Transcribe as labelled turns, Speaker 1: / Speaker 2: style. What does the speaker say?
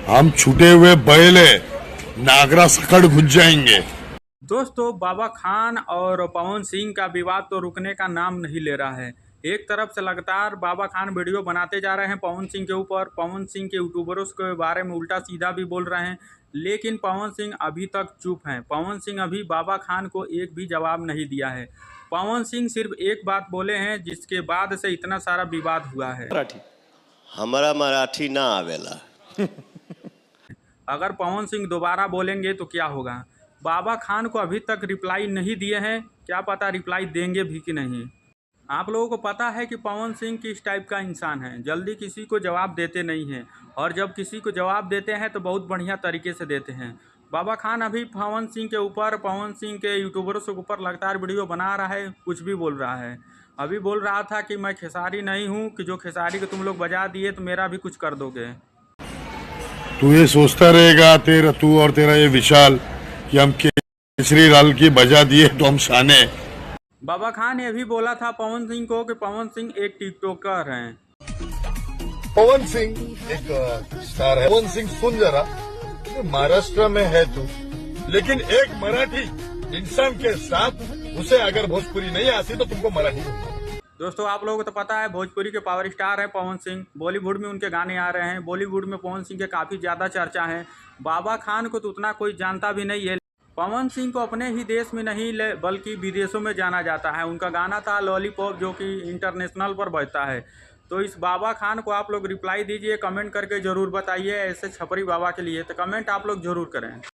Speaker 1: हम छूटे हुए बैले नागरा सकड़ घुस जाएंगे।
Speaker 2: दोस्तों, बाबा खान और पवन सिंह का विवाद तो रुकने का नाम नहीं ले रहा है। एक तरफ से लगातार बाबा खान वीडियो बनाते जा रहे हैं पवन सिंह के ऊपर, पवन सिंह के यूट्यूबरों के बारे में उल्टा सीधा भी बोल रहे हैं, लेकिन पवन सिंह अभी तक चुप हैं। पवन सिंह अभी बाबा खान को एक भी जवाब नहीं दिया है। पवन सिंह सिर्फ एक बात बोले हैं, जिसके बाद से इतना सारा विवाद हुआ है।
Speaker 3: हमारा मराठी ना आवेला।
Speaker 2: अगर पवन सिंह दोबारा बोलेंगे तो क्या होगा? बाबा खान को अभी तक रिप्लाई नहीं दिए हैं, क्या पता रिप्लाई देंगे भी कि नहीं। आप लोगों को पता है कि पवन सिंह किस टाइप का इंसान है, जल्दी किसी को जवाब देते नहीं हैं, और जब किसी को जवाब देते हैं तो बहुत बढ़िया तरीके से देते हैं। बाबा खान अभी पवन सिंह के ऊपर, पवन सिंह के यूट्यूबरों के ऊपर लगातार वीडियो बना रहा है, कुछ भी बोल रहा है। अभी बोल रहा था कि मैं खेसारी नहीं हूँ कि जो खेसारी को तुम लोग बजा दिए तो मेरा भी कुछ कर दोगे।
Speaker 1: तू ये सोचता रहेगा तू और तेरा ये विशाल कि हम केसरी लाल की बजा दिए तो हम शाने।
Speaker 2: बाबा खान ने भी बोला था पवन सिंह को कि पवन सिंह एक टिकटॉकर हैं।
Speaker 4: पवन सिंह एक स्टार है। पवन सिंह सुन जरा, महाराष्ट्र में है तू, लेकिन एक मराठी इंसान के साथ उसे अगर भोजपुरी नहीं आती तो तुमको मराठी।
Speaker 2: दोस्तों, आप लोगों को तो पता है भोजपुरी के पावर स्टार हैं पवन सिंह। बॉलीवुड में उनके गाने आ रहे हैं, बॉलीवुड में पवन सिंह के काफ़ी ज़्यादा चर्चा है। बाबा खान को तो उतना कोई जानता भी नहीं है। पवन सिंह को अपने ही देश में नहीं बल्कि विदेशों में जाना जाता है। उनका गाना था लॉलीपॉप, जो कि इंटरनेशनल पर बजता है। तो इस बाबा खान को आप लोग रिप्लाई दीजिए, कमेंट करके ज़रूर बताइए। ऐसे छपरी बाबा के लिए तो कमेंट आप लोग ज़रूर करें।